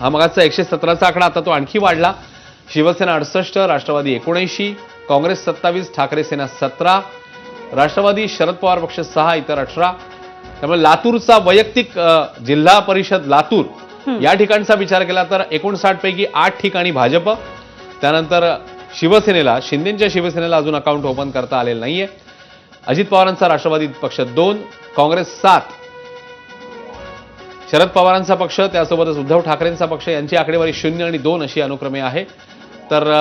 हा मगाचा 117चा आकडा आता तो आणखी वाढला। शिवसेना 68, राष्ट्रवादी 79, काँग्रेस 27, ठाकरे सेना 17, राष्ट्रवादी शरद पवार पक्ष 6, इतर 18। त्यामुळे लातूरचा वैयक्तिक जिल्हा परिषद लातूर या ठिकाणचा विचार केला तर 59 पैकी 8 ठिकाणी भाजप, त्यानंतर शिवसेनेला शिंदेंच्या शिवसेनेला अजून अकाउंट ओपन करता आलेलं नाहीये। अजित पवारांचा राष्ट्रवादी पक्ष 2, काँग्रेस 7, शरद पवारांचा पक्ष त्यासोबतच उद्धव ठाकरेंचा पक्ष यांची आकडेवारी 0 आणि 2 अशी अनुक्रमे आहे। तर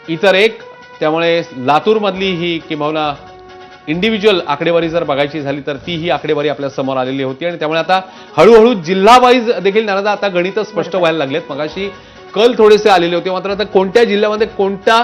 इतर 1, त्यामुळे लातूरमधली ही किंवा इंडिव्हिज्युअल आकडेवारी जर बघायची झाली तर ती ही आकडेवारी आपल्या समोर आलेली होती आणि त्यामुळे आता हळूहळू जिल्हा वाईज देखील नाराज आता गणित स्पष्ट व्हायला लागलेत। मगाशी कल थोडेसे आलेले होते, मात्र आता कोणत्या जिल्ह्यामध्ये कोणता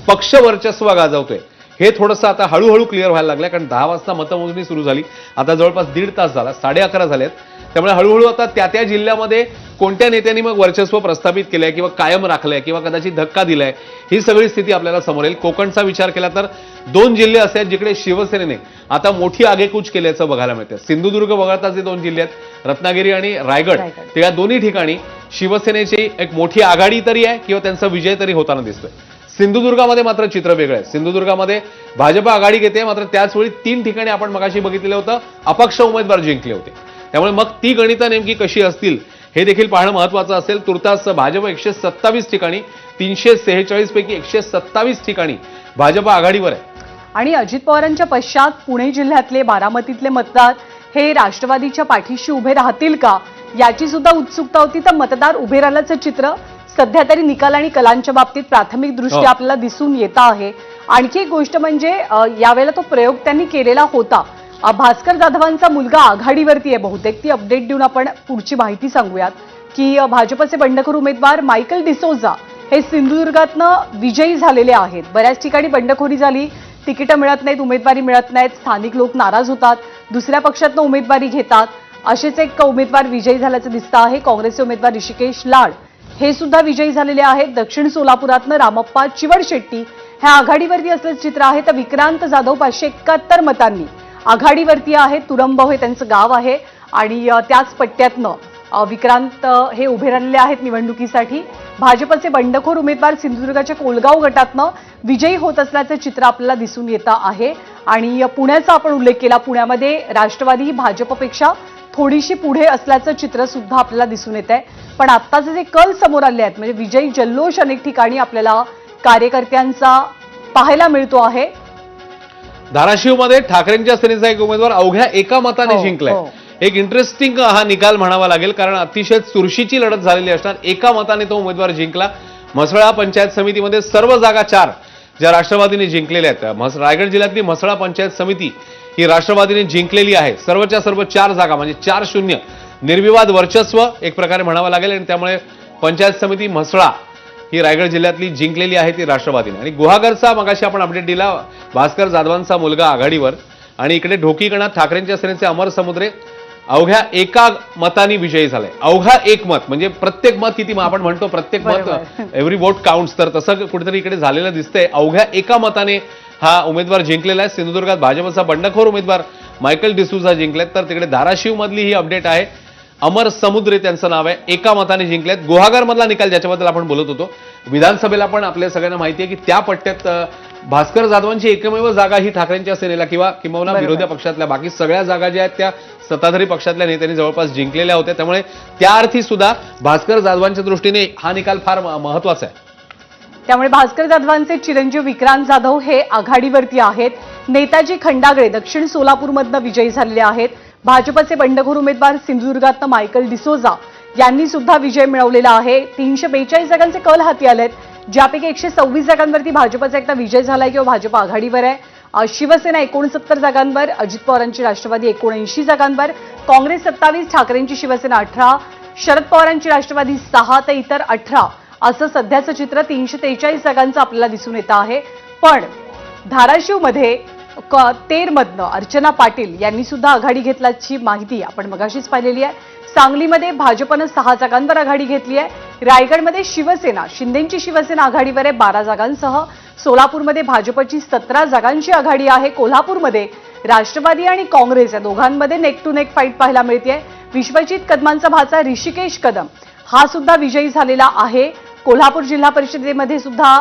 पक्ष वर्चस्व गाजवतोय हे थोडंसं आता हळूहळू क्लिअर व्हायला लागलं। कारण 10 वाजता मतमोजणी सुरू झाली, आता जवळपास 1.5 तास झाला, 11:30 झालेत। त्यामुळे हळूहळू आता त्या जिल्ह्यामध्ये कोणत्या नेत्यांनी मग वर्चस्व प्रस्थापित केलंय किंवा कायम राखलंय किंवा कदाचित धक्का दिलाय ही सगळी स्थिती आपल्याला समोर येईल। कोकणचा विचार केला तर 2 जिल्हे असे आहेत जिकडे शिवसेनेने आता मोठी आगेकूच केल्याचं बघायला मिळतं। सिंधुदुर्ग वगळता जे 2 जिल्हे आहेत रत्नागिरी आणि रायगड, तर या दोन्ही ठिकाणी शिवसेनेची एक मोठी आघाडी तरी आहे किंवा त्यांचा विजय तरी होताना दिसतोय। सिंधुदुर्गामध्ये मात्र चित्र वेगळं आहे। सिंधुदुर्गामध्ये भाजप आघाडी घेते, मात्र त्याचवेळी 3 ठिकाणी आपण मगाशी बघितलेलं होतं अपक्ष उमेदवार जिंकले होते। त्यामुळे मग ती गणितं नेमकी कशी असतील हे देखील पाहणं महत्त्वाचं असेल। तुर्तास भाजप 127 ठिकाणी 346 पैकी 127 ठिकाणी भाजप आघाडीवर आहे। आणि अजित पवारांच्या पश्चात पुणे जिल्ह्यातले बारामतीतले मतदार हे राष्ट्रवादीच्या पाठीशी उभे राहतील का याची सुद्धा उत्सुकता होती। तर मतदार उभे राहिल्याचं चित्र सध्या तरी निकाल आणि कलांच्या बाबतीत प्राथमिक दृष्ट्या आपल्याला दिसून येत आहे। आणखी एक गोष्ट म्हणजे यावेळेला तो प्रयोग त्यांनी केलेला होता। भास्कर जाधवांचा मुलगा आघाडीवरती आहे बहुतेक, ती अपडेट देऊन आपण पुढची माहिती सांगूयात की भाजपचे बंडखोर उमेदवार मायकल डिसोजा हे सिंधुदुर्गातनं विजयी झालेले आहेत। बऱ्याच ठिकाणी बंडखोरी झाली, तिकीटं मिळत नाहीत, उमेदवारी मिळत नाहीत, स्थानिक लोक नाराज होतात, दुसऱ्या पक्षातनं उमेदवारी घेतात। असेच एक उमेदवार विजयी झाल्याचं दिसतं आहे। काँग्रेसचे उमेदवार ऋषिकेश लाड हे सुद्धा विजयी झालेले आहेत। दक्षिण सोलापुरातनं रामप्पा चिवडशेट्टी ह्या आघाडीवरती असल्याचं चित्र आहे। तर विक्रांत जाधव 571 मतांनी आघाडीवरती आहेत। तुरंब हे त्यांचं गाव आहे आणि त्याच पट्ट्यातनं विक्रांत हे उभे राहिलेले आहेत निवडणुकीसाठी। भाजपचे बंडखोर उमेदवार सिंधुदुर्गाच्या कोलगाव गटातनं विजयी होत असल्याचं चित्र आपल्याला दिसून येतं आहे। आणि पुण्याचा आपण उल्लेख केला, पुण्यामध्ये राष्ट्रवादी ही भाजपपेक्षा थोडीशी पुढे असल्याचं चित्र सुद्धा आपल्याला दिसून येत आहे। पण आत्ताचे जे कल समोर आले आहेत म्हणजे विजयी जल्लोष अनेक ठिकाणी आपल्याला कार्यकर्त्यांचा पाहायला मिळतो आहे। धाराशिवमध्ये ठाकरेंच्या सेनेचा एक उमेदवार अवघ्या एका मताने जिंकलाय। एक इंटरेस्टिंग हा निकाल म्हणावा लागेल, कारण अतिशय चुरशीची लढत झालेली असणार एका मताने तो उमेदवार जिंकला। म्हसळा पंचायत समितीमध्ये सर्व जागा 4 ज्या राष्ट्रवादीने जिंकलेल्या आहेत। रायगड जिल्ह्यातली म्हसळा पंचायत समिती ही राष्ट्रवादीने जिंकलेली आहे। सर्वच्या सर्व 4 जागा म्हणजे 4-0 निर्विवाद वर्चस्व एक प्रकारे म्हणावं लागेल आणि त्यामुळे पंचायत समिती म्हसळा ही रायगड जिल्ह्यातली जिंकलेली आहे ती राष्ट्रवादीने। आणि गुहागरचा मगाशी आपण अपडेट दिला, भास्कर जाधवांचा मुलगा आघाडीवर आणि इकडे ढोकीगणात ठाकरेंच्या सेनेचे अमर समुद्रे अवघ्या एका मताने विजयी झालाय। अवघा एक मत म्हणजे प्रत्येक मत किती आपण म्हणतो प्रत्येक मत एव्हरी वोट काउंट्स, तर तसं कुठेतरी इकडे झालेलं दिसतंय। अवघ्या एका मताने हा उमेदवार जिंकलेला आहे। सिंधुदुर्गात भाजपचा बंडखोर उमेदवार मायकल डिसूजा जिंकलेत, तर तिकडे धाराशिव मधली ही अपडेट आहे। अमर समुद्रे त्यांचं नाव आहे, एका मताने जिंकलेत। गुहागर मधला निकाल ज्याच्याबद्दल आपण बोलत होतो, विधानसभेला पण आपल्या सगळ्यांना माहिती आहे की त्या पट्ट्यात भास्कर जाधवांची एकमेव जागा ही ठाकरेंच्या सेनेला किंवा विरोधी पक्षातल्या बाकी सगळ्या जागा ज्या आहेत त्या सत्ताधारी पक्षातल्या नेत्यांनी जवळपास जिंकलेल्या होत्या। त्यामुळे त्या अर्थी सुद्धा भास्कर जाधवांच्या दृष्टीने हा निकाल फार महत्वाचा आहे। त्यामुळे भास्कर जाधवांचे चिरंजीव विक्रांत जाधव हे आघाडीवरती आहेत। नेताजी खंडागळे दक्षिण सोलापूरमधनं विजयी झालेले आहेत। भाजपचे बंडखोर उमेदवार सिंधुदुर्गातनं मायकल डिसोजा यांनी सुद्धा विजय मिळवलेला आहे। 342 जागांचे कल हाती आलेत, ज्यापैकी 126 जागांवरती भाजपचा एकदा विजय झालाय किंवा भाजप आघाडीवर आहे। शिवसेना 69 जागांवर, अजित पवारांची राष्ट्रवादी 79 जागांवर, काँग्रेस 27, ठाकरेंची शिवसेना 18, शरद पवारांची राष्ट्रवादी 6 तर इतर 18 असं सध्याचं चित्र 343 जागांचं आपल्याला दिसून येतं आहे। पण धाराशिवमध्ये तेरमधनं अर्चना पाटील यांनी सुद्धा आघाडी घेतल्याची माहिती आपण मगाशीच पाहिलेली आहे। सांगलीमध्ये भाजपनं 6 जागांवर आघाडी घेतली आहे। रायगडमध्ये शिवसेना शिंदेंची शिवसेना आघाडीवर आहे 12 जागांसह। सोलापूरमध्ये भाजपची 17 जागांची आघाडी आहे। कोल्हापूरमध्ये राष्ट्रवादी आणि काँग्रेस या दोघांमध्ये नेक टू नेक फाईट पाहायला मिळते। विश्वजित कदमांचा भाचा ऋषिकेश कदम हा सुद्धा विजयी झालेला आहे. कोल्हापूर जिल्हा परिषदेमध्ये सुद्धा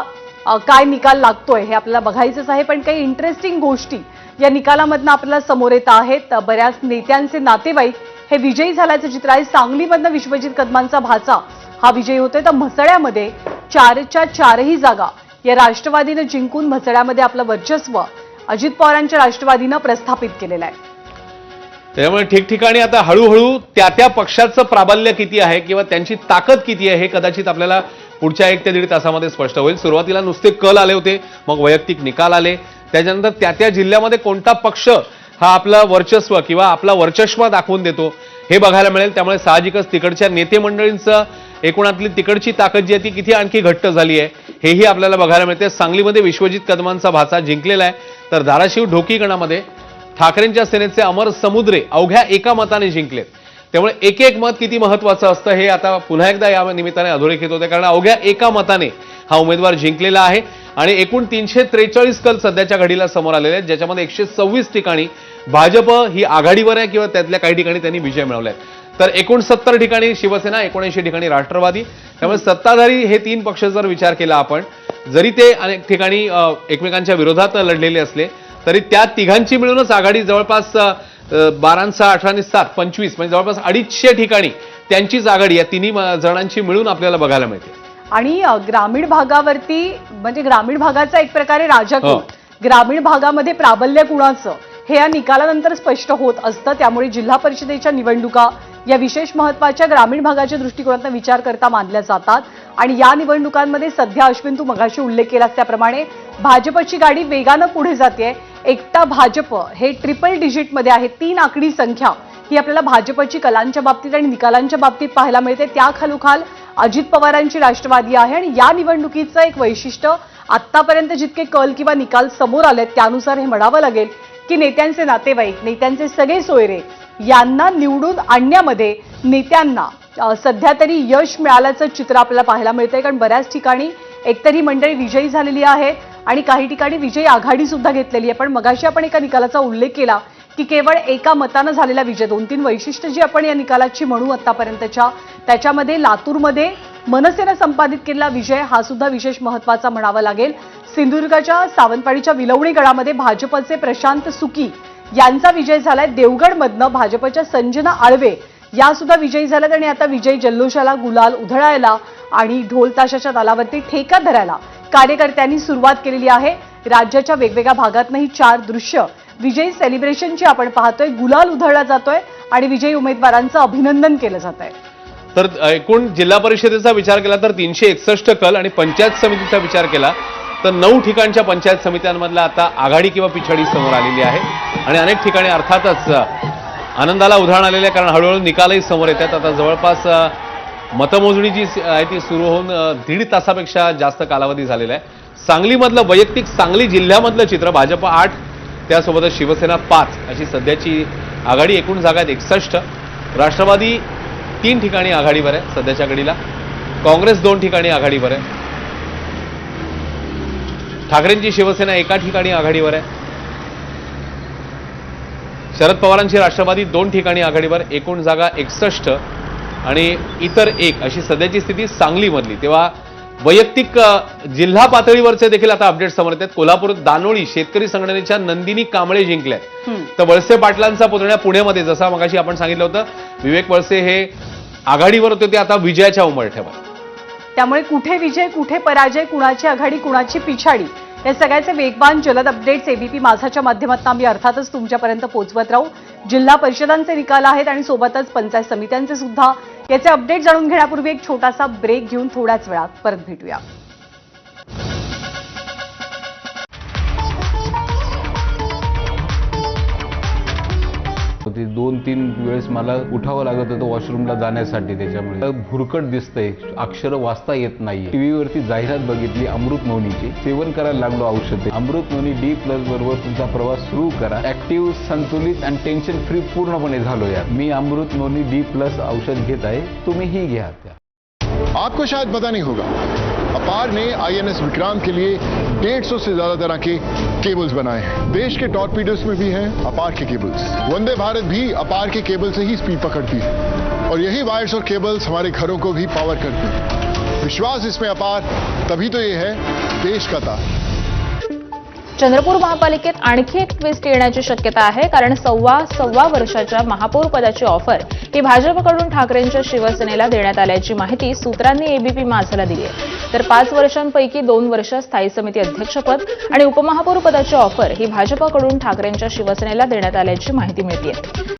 काय निकाल लागतोय हे आपल्याला बघायचंच आहे. पण काही इंटरेस्टिंग गोष्टी या निकालामधनं आपल्याला समोर येत आहेत. बऱ्याच नेत्यांचे नातेवाईक हे विजयी झाल्याचं चित्र आहे. सांगलीमधनं विश्वजित कदमांचा भाचा हा विजयी होतोय, तर म्हसळ्यामध्ये 4च्या 4ही जागा या राष्ट्रवादीनं जिंकून म्हसळ्यामध्ये आपलं वर्चस्व अजित पवारांच्या राष्ट्रवादीनं प्रस्थापित केलेलं आहे. त्यामुळे ठिकठिकाणी आता हळूहळू त्या पक्षाचं प्राबल्य किती आहे किंवा त्यांची ताकद किती आहे हे कदाचित आपल्याला पुढच्या 1 ते 1.5 तासामध्ये स्पष्ट होईल. सुरुवातीला नुसते कल आले होते, मग वैयक्तिक निकाल आले, त्याच्यानंतर त्या जिल्ह्यामध्ये कोणता पक्ष हा आपला वर्चस्व किंवा आपला वर्चस्व दाखवून देतो हे बघायला मिळेल. त्यामुळे साहजिकच तिकडच्या नेते मंडळींचं एकूणातली तिकडची ताकद जी आहे ती किती आणखी घट्ट झाली आहे हेही आपल्याला बघायला मिळते. सांगलीमध्ये विश्वजित कदमांचा भाचा जिंकलेला आहे, तर धाराशिव ढोकी गणामध्ये ठाकरेंच्या सेनेचे अमर समुद्रे अवघ्या एका मताने जिंकलेत. त्यामुळे एक मत किती महत्वाचं असतं हे आता पुन्हा एकदा या निमित्ताने अधोरेखित होते, कारण अवघ्या एका मताने हा उमेदवार जिंकलेला आहे. आणि एकूण 343 कल सध्याच्या घडीला समोर आलेले आहेत, ज्याच्यामध्ये 126 ठिकाणी भाजप ही आघाडीवर आहे किंवा त्यातल्या काही ठिकाणी त्यांनी विजय मिळवलाय. तर 69 ठिकाणी शिवसेना, 79 ठिकाणी राष्ट्रवादी. त्यामुळे सत्ताधारी हे 3 पक्ष जर विचार केला आपण, जरी ते अनेक ठिकाणी एकमेकांच्या विरोधात लढलेले असले तरी त्या तिघांची मिळूनच आघाडी जवळपास 12, 18, 7, 25 म्हणजे जवळपास 250 ठिकाणी त्यांचीच आघाडी या तिन्ही जणांची मिळून आपल्याला बघायला मिळते. आणि ग्रामीण भागावरती म्हणजे ग्रामीण भागाचा एक प्रकारे राजा कोण, ग्रामीण भागामध्ये प्राबल्य कुणाचं हे या निकालानंतर स्पष्ट होत असतं. त्यामुळे जिल्हा परिषदेच्या निवडणुका या विशेष महत्त्वाच्या ग्रामीण भागाच्या दृष्टिकोनातून विचार करता मानल्या जातात. आणि या निवडणुकांमध्ये सध्या अश्विन तू मगाशी उल्लेख केलास त्याप्रमाणे भाजपची गाडी वेगानं पुढे जाते. एकटा भाजप हे ट्रिपल डिजिटमध्ये आहे. 3 आकडी संख्या ही आपल्याला भाजपची कलांच्या बाबतीत आणि निकालांच्या बाबतीत पाहायला मिळते. त्याखालोखाल अजित पवारांची राष्ट्रवादी आहे. आणि या निवडणुकीचं एक वैशिष्ट्य आतापर्यंत जितके कल किंवा निकाल समोर आलेत त्यानुसार हे म्हणावं लागेल की नेत्यांचे नातेवाईक, नेत्यांचे सगळे सोयरे यांना निवडून आणण्यामध्ये नेत्यांना सध्या तरी यश मिळाल्याचं चित्र आपल्याला पाहायला मिळतंय. कारण बऱ्याच ठिकाणी एकतर ही मंडळी विजयी झालेली आहेत आणि काही ठिकाणी विजयी आघाडी सुद्धा घेतलेली आहे. पण मगाशी आपण एका निकालाचा उल्लेख केला की केवळ एका मतानं झालेला विजय. 2-3 वैशिष्ट्य जी आपण या निकालाची म्हणू आतापर्यंतच्या, त्याच्यामध्ये लातूरमध्ये मनसेनं संपादित केलेला विजय हा सुद्धा विशेष महत्वाचा म्हणावा लागेल. सिंधुदुर्गाच्या सावंतवाडीच्या विलवणी गडामध्ये भाजपचे प्रशांत सुकी यांचा विजय झालाय. देवगडमधनं भाजपच्या संजना आळवे या सुद्धा विजयी झाल्यात. आणि आता विजयी जल्लोषाला गुलाल उधळायला आणि ढोल ताशाच्या तालावरती ठेका धरायला कार्यकर्त्यांनी सुरुवात केलेली आहे. राज्याच्या वेगवेगळ्या भागातनं ही 4 दृश्य विजयी सेलिब्रेशनची आपण पाहतोय. गुलाल उधळला जातोय आणि विजयी उमेदवारांचं अभिनंदन केलं जात आहे. तर एकूण जिल्हा परिषदेचा विचार केला तर 361 कल आणि पंचायत समितीचा विचार केला तर 9 ठिकाणच्या पंचायत समित्यांमधला आता आघाडी किंवा पिछाडी समोर आलेली आहे. आणि अनेक ठिकाणी अर्थातच आनंदाला उधाण आलेले आहे, कारण हळूहळू निकालही समोर येतात. आता जवळपास मतमोजणी जी आहे ती सुरू होऊन 1.5 तासापेक्षा जास्त कालावधी झालेला आहे. सांगलीमधलं वैयक्तिक सांगली जिल्ह्यामधलं चित्र भाजप 8, त्यासोबतच शिवसेना 5 अशी सध्याची आघाडी. एकूण जागा 61. राष्ट्रवादी 3 ठिकाणी आघाडीवर आहे सध्याच्या घडीला. काँग्रेस 2 ठिकाणी आघाडीवर आहे. ठाकरेंची शिवसेना 1 ठिकाणी आघाडीवर आहे. शरद पवारांची राष्ट्रवादी 2 ठिकाणी आघाडीवर. एकूण जागा 61 आणि इतर 1 अशी सध्याची स्थिती सांगलीमधली. तेव्हा वैयक्तिक जिल्हा पातळीवरचे देखील आता अपडेट समोर येतात. कोल्हापूर दानोळी शेतकरी संघटनेच्या नंदिनी कांबळे जिंकल्यात. तर वळसे पाटलांचा पुतण्या पुण्यामध्ये, जसा मगाशी आपण सांगितलं होतं, विवेक वळसे हे आघाडीवर होते, ते आता विजयाच्या उंबरठ्यावर. त्यामुळे कुठे विजय कुठे पराजय, कुणाची आघाडी कुणाची पिछाडी, या सगळ्याचे वेगवान जलद अपडेट्स एबीपी माझाच्या माध्यमातून आम्ही अर्थातच तुमच्यापर्यंत पोहोचवत राहू. जिल्हा परिषदांचे निकाल आहेत आणि सोबतच पंचायत समित्यांचे सुद्धा. याचे अपडेट जाणून घेण्यापूर्वी एक छोटासा ब्रेक घेऊन थोड्याच वेळात परत भेटूया. 2-3 वेळेस मला उठावं लागत होतं वॉशरूमला जाण्यासाठी. त्याच्यामुळे भुरकट दिसतंय, अक्षर वाचता येत नाही. टीव्हीवरती जाहिरात बघितली अमृत नोनीची, सेवन करायला लागलो औषध. अमृत नोनी D+ बरोबर तुमचा प्रवास सुरू करा. ऍक्टिव्ह, संतुलित आणि टेन्शन फ्री पूर्णपणे झालो यार. मी अमृत नोनी D+ औषध घेत आहे, तुम्हीही घ्या. आपको शायद पता नहीं होगा, अपार ने INS विक्रांत के लिए 150 से ज्यादा तरह के केबल्स बनाए हैं. देश के टॉर्पीडोस में भी हैं अपार के केबल्स. वंदे भारत भी अपार के केबल से ही स्पीड पकड़ती है. और यही वायर्स और केबल्स हमारे घरों को भी पावर करते हैं। विश्वास इसमें अपार, तभी तो ये है देश का ताज। चंद्रपूर महापालिकेत आणखी एक ट्विस्ट येण्याची शक्यता आहे, कारण सव्वा वर्षाच्या महापौर पदाची ऑफर ही भाजपकडून ठाकरेंच्या शिवसेनेला देण्यात आल्याची माहिती सूत्रांनी एबीपी माझाला दिली आहे। तर 5 वर्षांपैकी 2 वर्ष स्थायी समिती अध्यक्षपद आणि उपमहापौर पदाची ऑफर ही भाजपकडून ठाकरेंच्या शिवसेनेला देण्यात आल्याची माहिती मिळते।